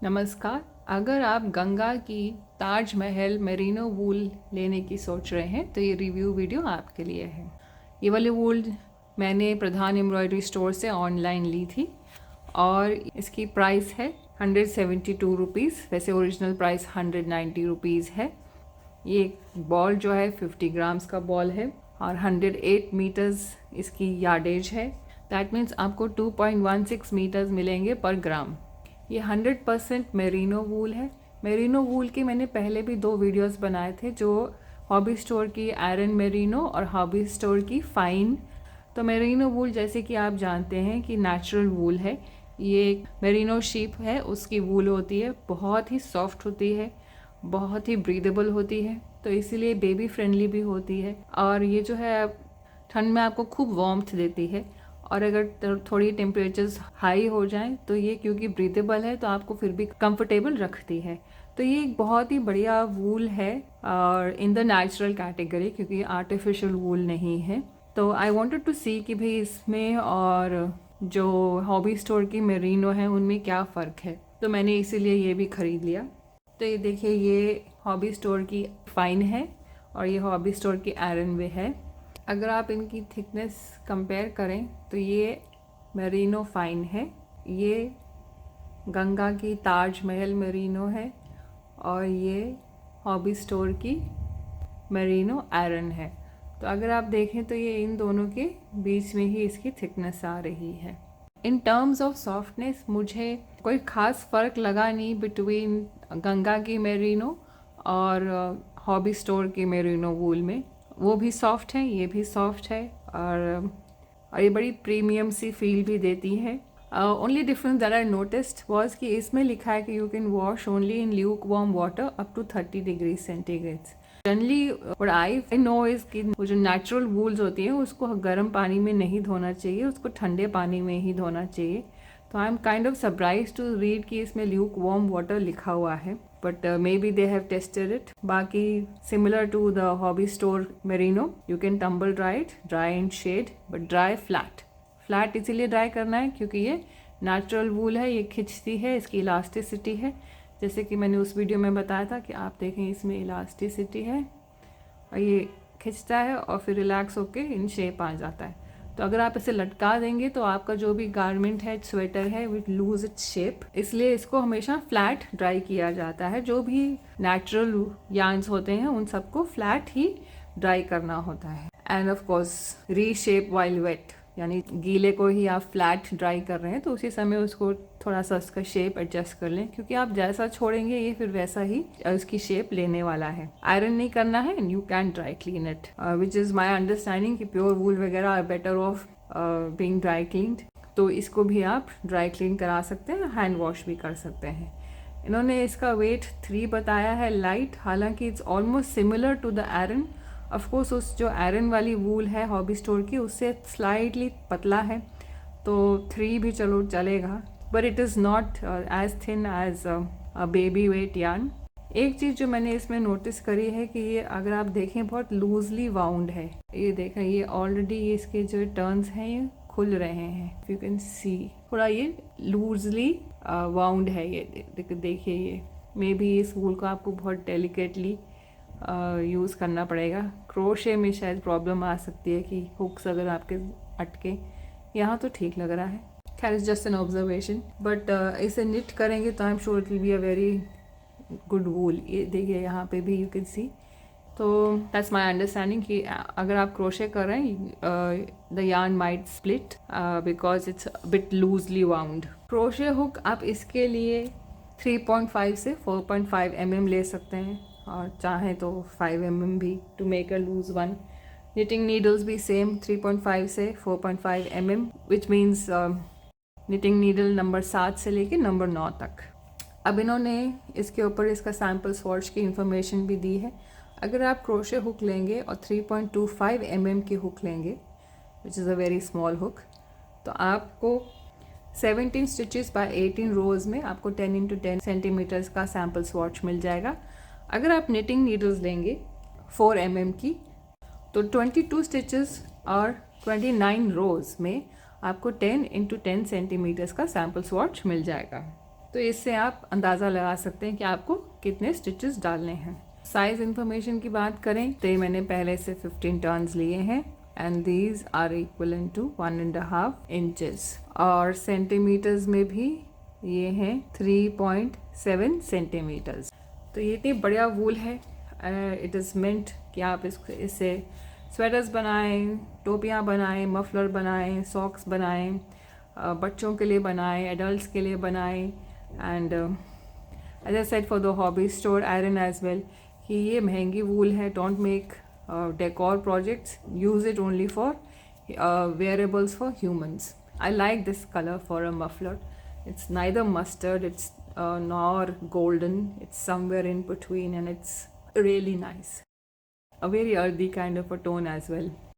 नमस्कार। अगर आप गंगा की ताज महल मेरिनो वूल लेने की सोच रहे हैं तो ये रिव्यू वीडियो आपके लिए है। ये वाली वूल मैंने प्रधान एम्ब्रॉयडरी स्टोर से ऑनलाइन ली थी और इसकी प्राइस है 172 रुपीज़। वैसे ओरिजिनल प्राइस 190 रुपीज़ है। ये बॉल जो है 50 ग्राम्स का बॉल है और 108 मीटर्स इसकी यार्डेज है। दैट मीन्स आपको 2.16 मीटर्स मिलेंगे पर ग्राम। ये 100% मेरिनो वूल है। मेरिनो वूल के मैंने पहले भी 2 वीडियोस बनाए थे, जो हॉबी स्टोर की एरन मेरिनो और हॉबी स्टोर की फाइन। तो मेरिनो वूल जैसे कि आप जानते हैं कि नेचुरल वूल है। ये मेरिनो शीप है, उसकी वूल होती है, बहुत ही सॉफ्ट होती है, बहुत ही ब्रीदेबल होती है, तो इसीलिए बेबी फ्रेंडली भी होती है। और ये जो है ठंड में आपको खूब वार्मथ देती है और अगर थोड़ी टेम्परेचर्स हाई हो जाएं तो ये क्योंकि ब्रीदेबल है तो आपको फिर भी कंफर्टेबल रखती है। तो ये एक बहुत ही बढ़िया वूल है और इन द नेचुरल कैटेगरी, क्योंकि आर्टिफिशियल वूल नहीं है। तो आई वांटेड टू सी कि भाई इसमें और जो हॉबी स्टोर की मेरिनो है उनमें क्या फ़र्क है, तो मैंने इसीलिए ये भी ख़रीद लिया। तो ये देखिए, ये हॉबी स्टोर की फाइन है और ये हॉबी स्टोर की एरन वे है। अगर आप इनकी थिकनेस कंपेयर करें तो ये मेरिनो फाइन है, ये गंगा की ताज महल मेरिनो है और ये हॉबी स्टोर की मेरिनो एरन है। तो अगर आप देखें तो ये इन दोनों के बीच में ही इसकी थिकनेस आ रही है। इन टर्म्स ऑफ सॉफ्टनेस मुझे कोई ख़ास फ़र्क लगा नहीं बिटवीन गंगा की मेरिनो और हॉबी स्टोर की मेरिनो वूल में। वो भी सॉफ्ट है, ये भी सॉफ्ट है और ये बड़ी प्रीमियम सी फील भी देती है। Only difference that I noticed was कि इसमें लिखा है कि you can wash only in luke warm water up to 30 degree centigrade. Generally what I know is कि वो जो नेचुरल वूल्स होती हैं उसको गर्म पानी में नहीं धोना चाहिए, उसको ठंडे पानी में ही धोना चाहिए। तो I am kind of surprise to read कि इसमें ल्यूक वार्म वाटर लिखा हुआ है, but maybe they have tested it. बाकी similar to the hobby store merino, you can tumble dry it, dry in shade, but dry flat. Flat इसीलिए dry करना है क्योंकि ये नेचुरल वूल है, ये खिंचती है, इसकी इलास्टिसिटी है। जैसे कि मैंने उस वीडियो में बताया था कि आप देखें इसमें इलास्टिसिटी है और ये खिंचता है और फिर रिलैक्स होके इन शेप आ जाता है। तो अगर आप इसे लटका देंगे तो आपका जो भी गारमेंट है, स्वेटर है, विट लूज इट्स शेप। इसलिए इसको हमेशा फ्लैट ड्राई किया जाता है। जो भी नेचुरल यार्न्स होते हैं उन सबको फ्लैट ही ड्राई करना होता है। And of course reshape while wet, यानी गीले को ही आप फ्लैट ड्राई कर रहे हैं तो उसी समय उसको थोड़ा सा उसका शेप एडजस्ट कर लें, क्योंकि आप जैसा छोड़ेंगे ये फिर वैसा ही उसकी शेप लेने वाला है। आयरन नहीं करना है and you can dry clean it, which is my understanding कि प्योर वूल वगैरह are better off being dry cleaned. तो इसको भी आप ड्राई क्लीन करा सकते हैं, हैंड वॉश भी कर सकते हैं। इन्होंने इसका वेट 3 बताया है, लाइट, हालांकि it's almost similar to the iron. Of course उस जो आयरन वाली वूल है हॉबी स्टोर की उससे स्लाइटली पतला है, तो 3 भी चलो चलेगा, but it is not as thin as a baby weight yarn. एक चीज़ जो मैंने इसमें नोटिस करी है कि ये अगर आप देखें बहुत लूजली वाउंड है। ये देखें, ये ऑलरेडी इसके जो टर्न्स हैं ये खुल रहे हैं, यू कैन सी थोड़ा ये लूजली वाउंड है। ये देखिए, ये मे बी इस वूल को आपको बहुत डेलिकेटली यूज़ करना पड़ेगा। क्रोशे में शायद प्रॉब्लम आ सकती है कि हुक्स अगर आपके अटके, यहाँ तो ठीक लग रहा है। खैर is just an observation, but इसे निट करेंगे तो I am sure it will be a very good wool. ये देखिए यहाँ पे भी यू कैन सी। तो दैट्स माई अंडरस्टैंडिंग कि अगर आप क्रोशे कर रहे हैं the yarn might split because it's bit loosely wound. Crochet hook आप इसके लिए 3.5 से 4.5 mm ले सकते हैं और चाहें तो 5 mm भी, to make a loose one. Knitting needles भी सेम 3.5 से 4.5 mm, which means knitting needle number 7 से लेके नंबर 9 तक। अब इन्होंने इसके ऊपर इसका सैम्पल स्वॉच की इंफॉर्मेशन भी दी है। अगर आप क्रोशे हुक लेंगे और 3.25 mm की हुक लेंगे, which is a very small hook, तो आपको 17 स्टिचेस बाय 18 रोज़ में आपको 10 × 10 सेंटीमीटर्स का सैम्पल स्वॉच मिल जाएगा। अगर आप निटिंग नीडल्स लेंगे 4 mm की तो 22 स्टिचेस और 29 रोज़ में आपको 10 × 10 सेंटीमीटर्स का सैम्पल स्वॉच मिल जाएगा। तो इससे आप अंदाज़ा लगा सकते हैं कि आपको कितने स्टिचेस डालने हैं। साइज़ इन्फॉर्मेशन की बात करें तो ये मैंने पहले से 15 टर्न्स लिए हैं and these are equivalent to 1.5 inches. और सेंटीमीटर्स में भी ये हैं 3.7 सेंटीमीटर्स। तो ये इतनी बढ़िया वूल है, इट इज़ मेंट कि आप इससे स्वेटर्स बनाएं, टोपियाँ बनाएं, मफलर बनाएं, सॉक्स बनाएं, बच्चों के लिए बनाएं, एडल्ट्स के लिए बनाएं। And as I said for the hobby store iron as well कि ये महंगी वूल है, don't make decor projects, use it only for wearables for humans. I like this color for a muffler. It's neither mustard, it's nor golden, it's somewhere in between and it's really nice. A very earthy kind of a tone as well.